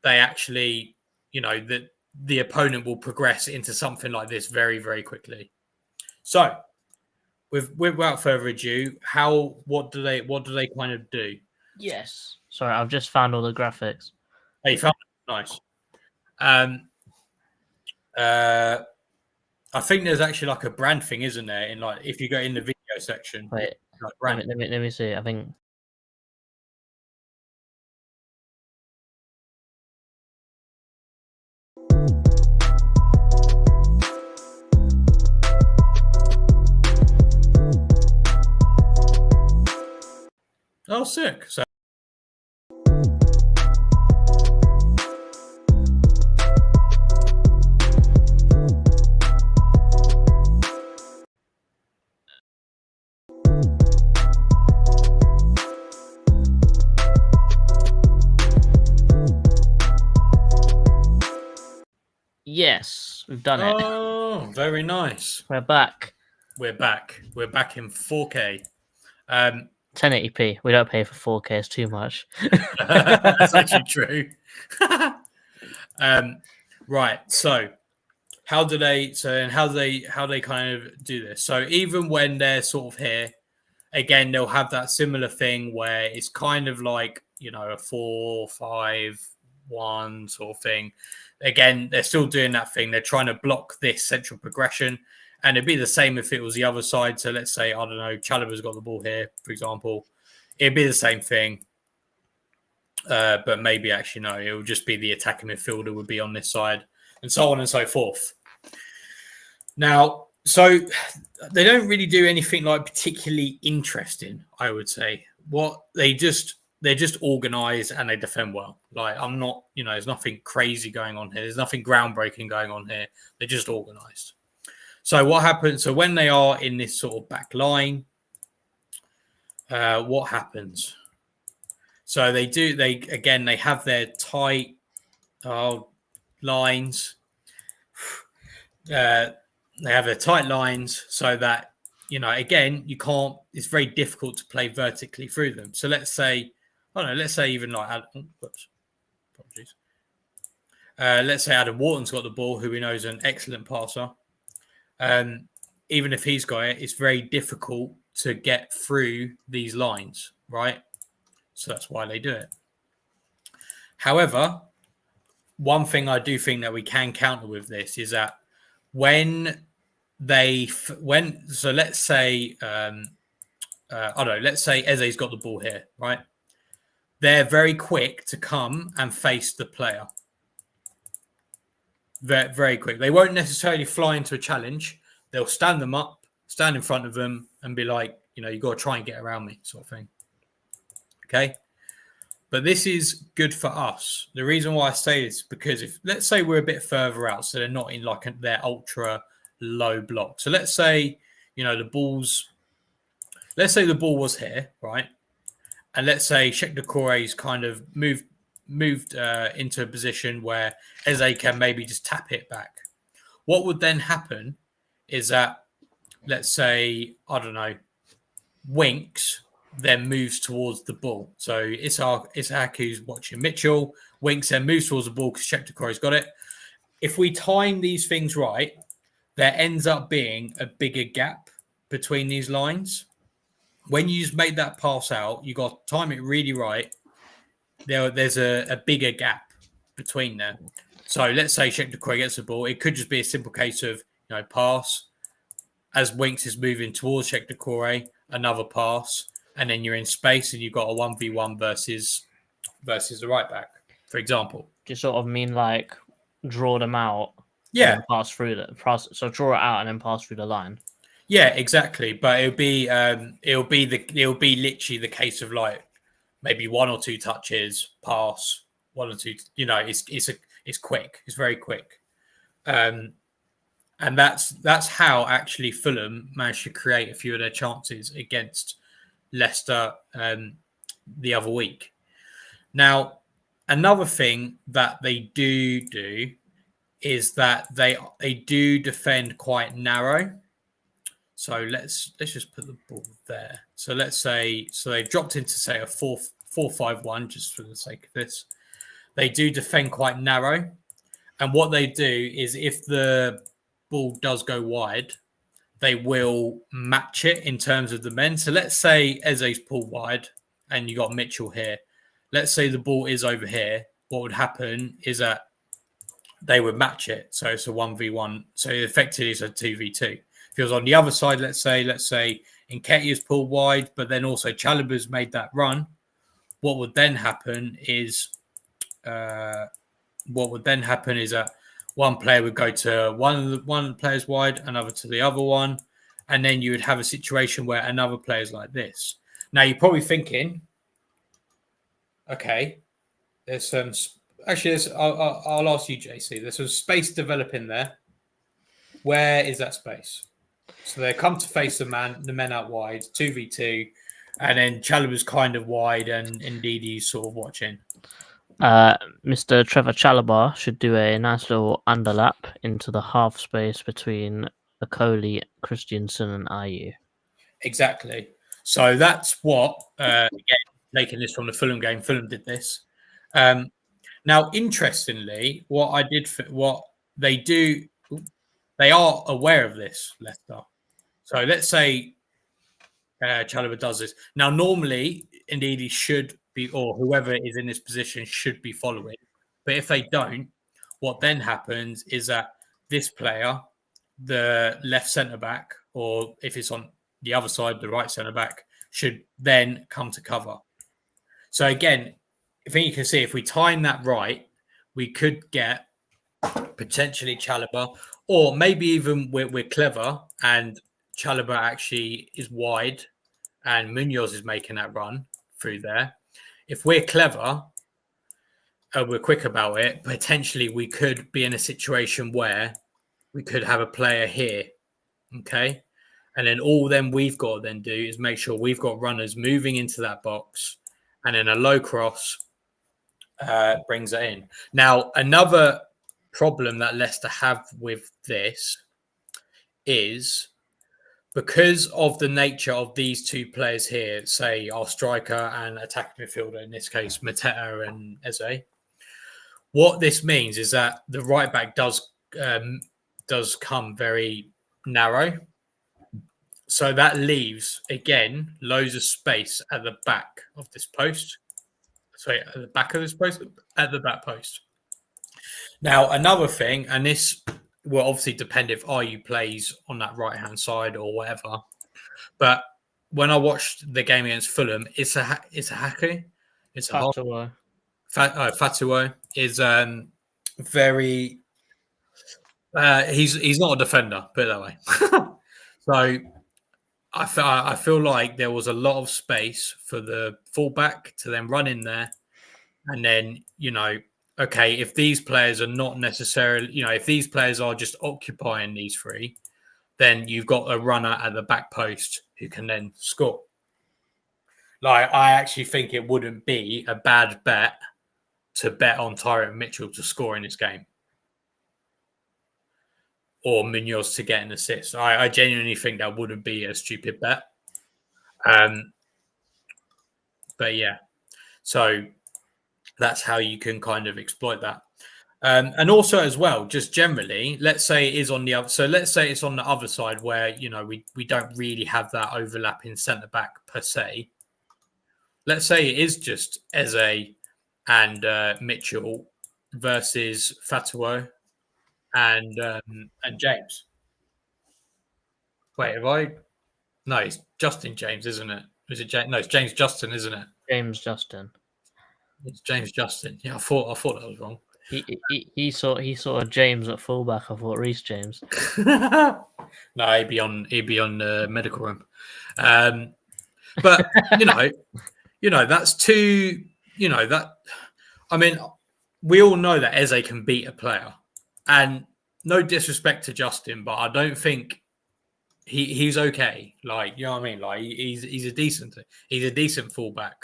they actually, the opponent will progress into something like this very, very quickly. So, without further ado, what do they kind of do? Yes. Sorry, I've just found all the graphics. Oh, you found it? Nice. I think there's actually like a brand thing, isn't there? In like if you go in the video section. Wait, like brand. let me see. I think. Oh, sick. So. Yes, we've done it. Oh, very nice. We're back. We're back in 4K. 1080p. We don't pay for 4K. It's too much. That's actually true. Right. So how do they kind of do this? So even when they're sort of here, again, they'll have that similar thing where it's kind of like, a 4-5-1 sort of thing. Again, they're still doing that thing. They're trying to block this central progression. And it'd be the same if it was the other side. So let's say, I don't know, Chalobah's got the ball here, for example. It'd be the same thing. But maybe actually, no, it would just be the attacking midfielder would be on this side and so on and so forth. Now, so they don't really do anything like particularly interesting, I would say. They're just organized and they defend well. Like I'm not, there's nothing crazy going on here. There's nothing groundbreaking going on here. They're just organized. So what happens? So when they are in this sort of back line, what happens? So they have their tight lines. They have their tight lines so that, again, you can't. It's very difficult to play vertically through them. So let's say, let's say even like, apologies. Let's say Adam Wharton's got the ball, who we know is an excellent passer. Even if he's got it, it's very difficult to get through these lines, right? So that's why they do it. However, one thing I do think that we can counter with this is that let's say, let's say Eze's got the ball here, right? They're very quick to come and face the player. Very, very quick. They won't necessarily fly into a challenge. They'll stand them up, stand in front of them, and be like, you got to try and get around me, sort of thing. Okay. But this is good for us. The reason why I say this is because if, let's say we're a bit further out, so they're not in like their ultra low block. So let's say, the ball was here, right? And let's say Sheikh Doucouré's kind of moved into a position where Eze can maybe just tap it back. What would then happen is that, let's say, I don't know, Winks then moves towards the ball. So Ishak who's watching Mitchell. Winks then moves towards the ball because Sheikh Doucouré's got it. If we time these things right, there ends up being a bigger gap between these lines. When you just make that pass out, you got to time it really right. There's a bigger gap between them. So let's say Sheikh Doucouré gets the ball. It could just be a simple case of, pass. As Winks is moving towards Sheikh Doucouré, another pass. And then you're in space and you've got a 1v1 versus the right back, for example. Do you sort of mean like draw them out? Yeah. And pass through so draw it out and then pass through the line. Yeah, exactly. But it'll be literally the case of like maybe one or two touches, pass, one or two. It's quick. It's very quick. And that's how actually Fulham managed to create a few of their chances against Leicester the other week. Now, another thing that they do is that they do defend quite narrow. So let's just put the ball there. So let's say they've dropped into say a 4-5-1 just for the sake of this. They do defend quite narrow, and what they do is if the ball does go wide, they will match it in terms of the men. So let's say Eze's pulled wide and you got Mitchell here. Let's say the ball is over here. What would happen is that they would match it. So it's a 1v1. So effectively it's a 2v2. If it was on the other side, let's say Nketiah's pulled wide, but then also Chalobah's made that run. What would then happen is that one player would go to one of the players wide, another to the other one, and then you would have a situation where another player's like this. Now you're probably thinking, okay, there's some. Actually, I'll ask you, JC. There's some space developing there. Where is that space? So they come to face the men out wide, 2v2, and then Chalobah's kind of wide, and Ndidi's sort of watching. Mr. Trevor Chalobah should do a nice little underlap into the half space between Okoli, Christiansen, and Ayew. Exactly. So that's what, again, taking this from the Fulham game, Fulham did this. Now, interestingly, what they do, they are aware of this, Leicester. So let's say Chalobah does this. Now, normally, indeed, he should be, or whoever is in this position should be following. But if they don't, what then happens is that this player, the left centre-back, or if it's on the other side, the right centre-back, should then come to cover. So again, I think you can see if we time that right, we could get potentially Chalobah, or maybe even we're clever and Chalobah actually is wide and Munoz is making that run through there. If we're clever, we're quick about it, potentially we could be in a situation where we could have a player here, okay? And then all then we've got to then do is make sure we've got runners moving into that box, and then a low cross brings it in. Now, another problem that Leicester have with this is because of the nature of these two players here, say our striker and attacking midfielder, in this case, Mateta and Eze. What this means is that the right back does come very narrow. So that leaves, again, loads of space at the back of this post. Sorry, at the back of this post, at the back post. Now, another thing, and this will obviously depend if RU plays on that right-hand side or whatever, but when I watched the game against Fulham, it's a Haku. It's a Fatuo. Fatuo is very... he's not a defender, put it that way. So I feel like there was a lot of space for the fullback to then run in there. And then, okay, if these players are not necessarily, if these players are just occupying these three, then you've got a runner at the back post who can then score. Like, I actually think it wouldn't be a bad bet to bet on Tyrone Mitchell to score in this game. Or Munoz to get an assist. I genuinely think that wouldn't be a stupid bet. But yeah, so that's how you can kind of exploit that. And also as well, just generally, let's say it is on the other. So let's say it's on the other side where, we don't really have that overlapping centre back per se. Let's say it is just Eze and Mitchell versus Fatuo and James. Wait, No, it's Justin James, isn't it? Is it James? No, it's James Justin, isn't it? James Justin. It's James Justin. Yeah, I thought that was wrong. He saw James at fullback. I thought Reece James. No, he'd be on the medical room. But that's too. That. I mean, we all know that Eze can beat a player, and no disrespect to Justin, but I don't think he's okay. Like, you know what I mean? Like, he's a decent fullback,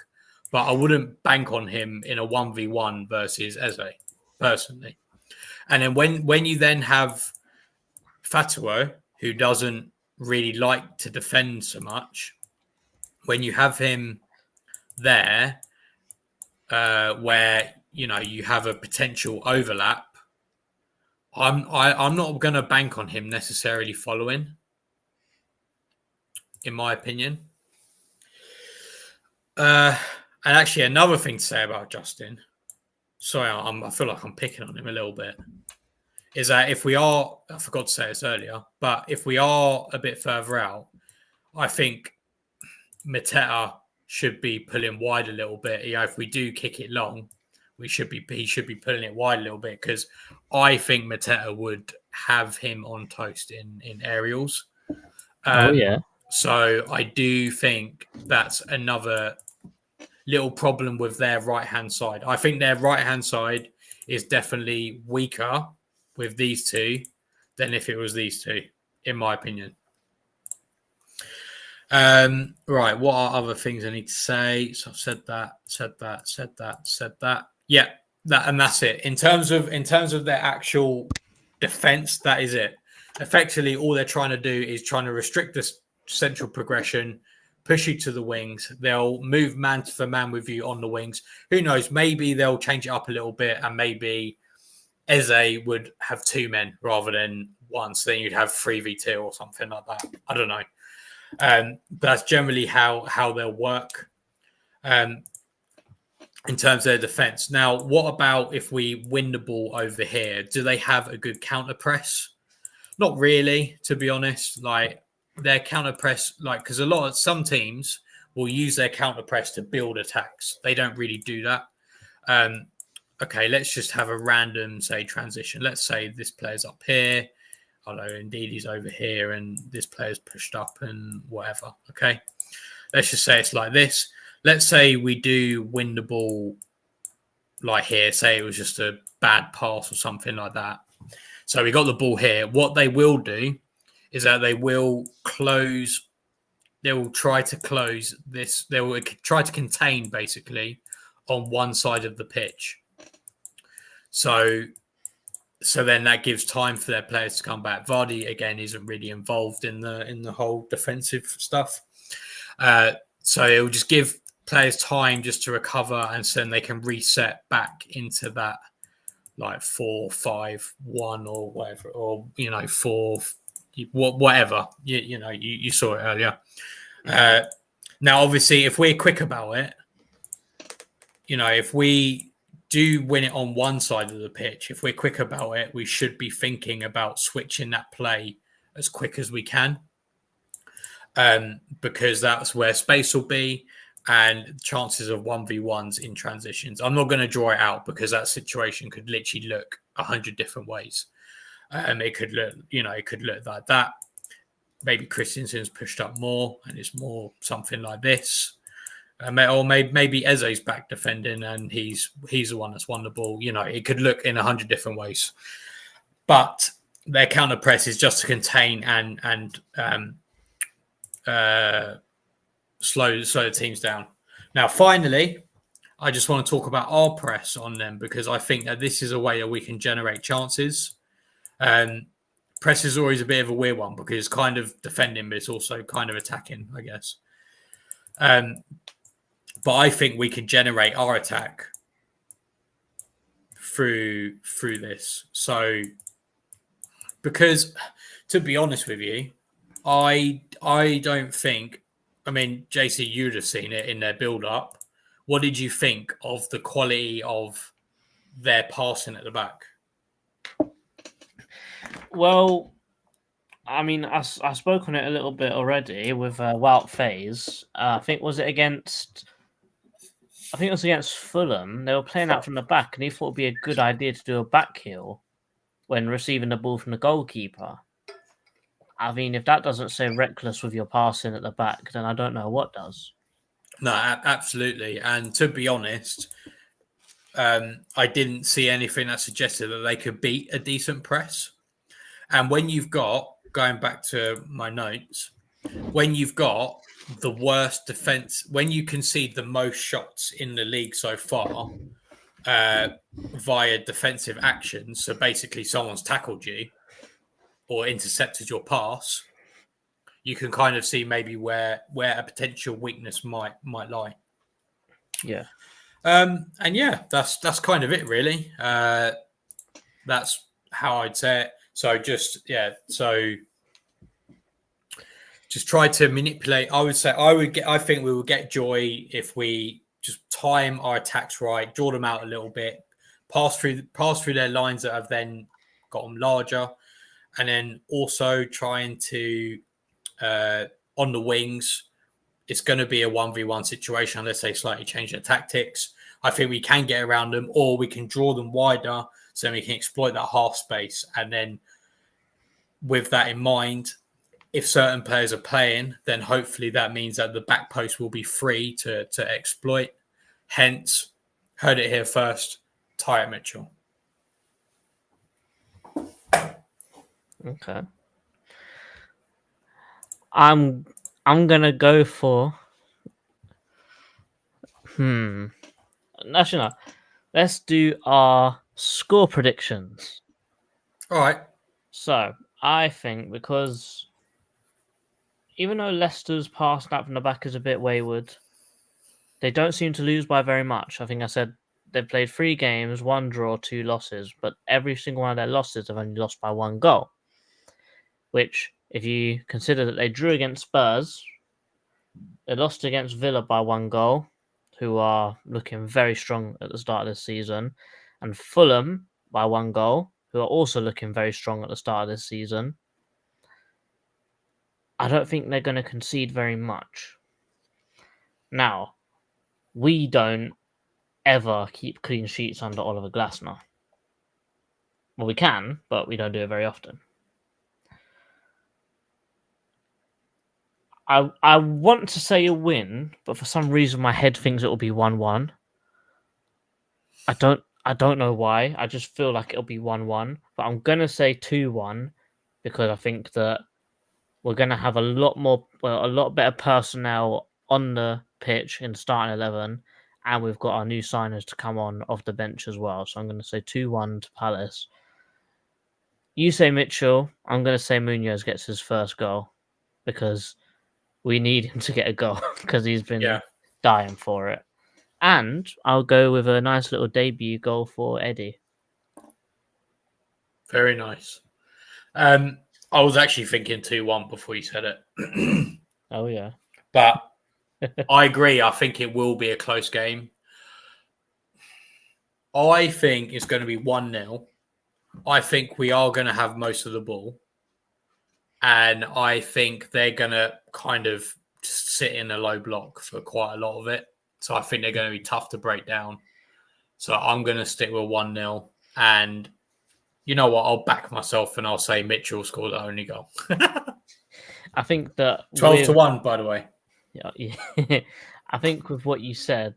but I wouldn't bank on him in a 1v1 versus Eze personally. And then when you then have Fatuo, who doesn't really like to defend so much, when you have him there, where you have a potential overlap, I'm not going to bank on him necessarily following, in my opinion. And actually, another thing to say about Justin, sorry, I feel like I'm picking on him a little bit, is that if we are, I forgot to say this earlier, but if we are a bit further out, I think Mateta should be pulling wide a little bit. If we do kick it long, he should be pulling it wide a little bit, because I think Mateta would have him on toast in aerials. Oh yeah. So I do think that's another little problem with their right-hand side. I think their right-hand side is definitely weaker with these two than if it was these two, in my opinion. Right, what are other things I need to say? So I've said that. Yeah, that's it. In terms of their actual defense, that is it. Effectively, all they're trying to do is trying to restrict this central progression, push you to the wings. They'll move man for man with you on the wings. Who knows? Maybe they'll change it up a little bit, and maybe Eze would have two men rather than one. So then you'd have 3v2 or something like that. I don't know. But that's generally how they'll work in terms of their defense. Now, what about if we win the ball over here? Do they have a good counter press? Not really, to be honest. Like, their counter press, because some teams will use their counter press to build attacks. They don't really do that. Okay, let's just have a random, say, transition. Let's say this player's up here. I know, indeed, he's over here, and this player's pushed up and whatever. Okay, let's just say it's like this. Let's say we do win the ball like here. Say it was just a bad pass or something like that. So we got the ball here. What they will do is that they will close. They will try to close this. They will try to contain, basically, on one side of the pitch. So so then that gives time for their players to come back. Vardy again isn't really involved in the whole defensive stuff, so it will just give players time just to recover, and so then they can reset back into that like 4-5-1 or whatever, or 4 whatever. You saw it earlier. Now, obviously, if we're quick about it, if we do win it on one side of the pitch, if we're quick about it, we should be thinking about switching that play as quick as we can, because that's where space will be and chances of 1v1s in transitions. I'm not going to draw it out because that situation could literally look 100 different ways. It could look like that. Maybe Christensen's pushed up more and it's more something like this. Or maybe Eze's back defending and he's the one that's won the ball. It could look in 100 different ways. But their counter press is just to contain and slow the teams down. Now, finally, I just want to talk about our press on them, because I think that this is a way that we can generate chances. Press is always a bit of a weird one because it's kind of defending, but it's also kind of attacking, I guess. But I think we can generate our attack through this. So, because to be honest with you, I don't think. I mean, JC, you'd have seen it in their build-up. What did you think of the quality of their passing at the back? Well, I mean, I spoke on it a little bit already with Wout Faes. I think it was against Fulham. They were playing out from the back, and he thought it'd be a good idea to do a back heel when receiving the ball from the goalkeeper. I mean, if that doesn't say reckless with your passing at the back, then I don't know what does. No, absolutely. And to be honest, I didn't see anything that suggested that they could beat a decent press. And when you've got, going back to my notes, when you've got the worst defense, when you concede the most shots in the league so far via defensive actions, so basically someone's tackled you or intercepted your pass, you can kind of see maybe where a potential weakness might lie. Yeah. And yeah, that's kind of it, really. That's how I'd say it. So just try to manipulate. I think we will get joy if we just time our attacks right, draw them out a little bit, pass through their lines that have then got them larger, and then also trying to on the wings. It's going to be a 1v1 situation unless they slightly change their tactics. I think we can get around them, or we can draw them wider so we can exploit that half space. And then with that in mind, if certain players are playing, then hopefully that means that the back post will be free to exploit. Hence, heard it here first, Tyre Mitchell. Okay. I'm gonna go for Actually, no. Let's do our score predictions. All right. So I think, because even though Leicester's passing out from the back is a bit wayward, they don't seem to lose by very much. I think I said they've played 3 games, 1 draw, 2 losses, but every single one of their losses have only lost by 1 goal. Which, if you consider that they drew against Spurs, they lost against Villa by 1 goal, who are looking very strong at the start of this season, and Fulham by 1 goal, who are also looking very strong at the start of this season, I don't think they're going to concede very much. Now, we don't ever keep clean sheets under Oliver Glasner. Well, we can, but we don't do it very often. I want to say a win, but for some reason my head thinks it will be 1-1. I don't know why. I just feel like it'll be 1-1, but I'm gonna say 2-1 because I think that we're gonna have a lot better personnel on the pitch in starting 11, and we've got our new signers to come on off the bench as well. So I'm gonna say 2-1 to Palace, You say Mitchell. I'm going to say Munoz gets his first goal because we need him to get a goal because he's been dying for it. And I'll go with a nice little debut goal for Eddie. Very nice. I was actually thinking 2-1 before you said it. Oh, yeah. But I agree. I think it will be a close game. I think it's going to be 1-0. I think we are going to have most of the ball. And I think they're going to kind of sit in a low block for quite a lot of it. So I think they're going to be tough to break down. So I'm going to stick with 1-0. And you know what? I'll back myself and I'll say Mitchell scored the only goal. I think that 12-1, by the way. Yeah. I think with what you said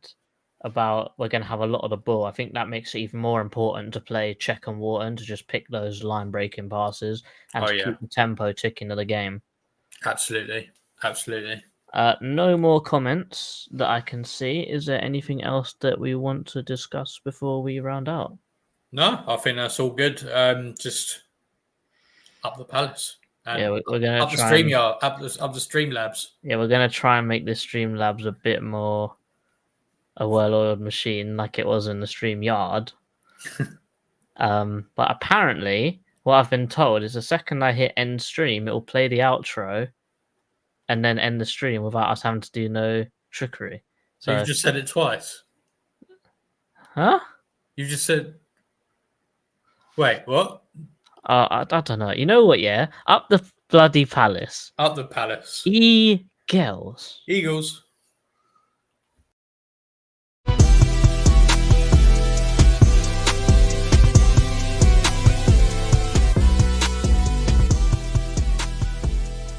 about we're going to have a lot of the ball, I think that makes it even more important to play check and Wharton to just pick those line breaking passes and keep the tempo ticking of the game. Absolutely. No more comments that I can see. Is there anything else that we want to discuss before we round out? No, I think that's all good. Just up the Palace. And we're gonna up the StreamYard, up the Streamlabs. Yeah, we're gonna try and make the Streamlabs a bit more a well-oiled machine, like it was in the StreamYard. But apparently, what I've been told is the second I hit end stream, it will play the outro, and then end the stream without us having to do no trickery. So you just said it twice. Huh? You just said. Wait, what? I don't know. You know what? Yeah, up the bloody Palace. Up the Palace. Eagles. Eagles.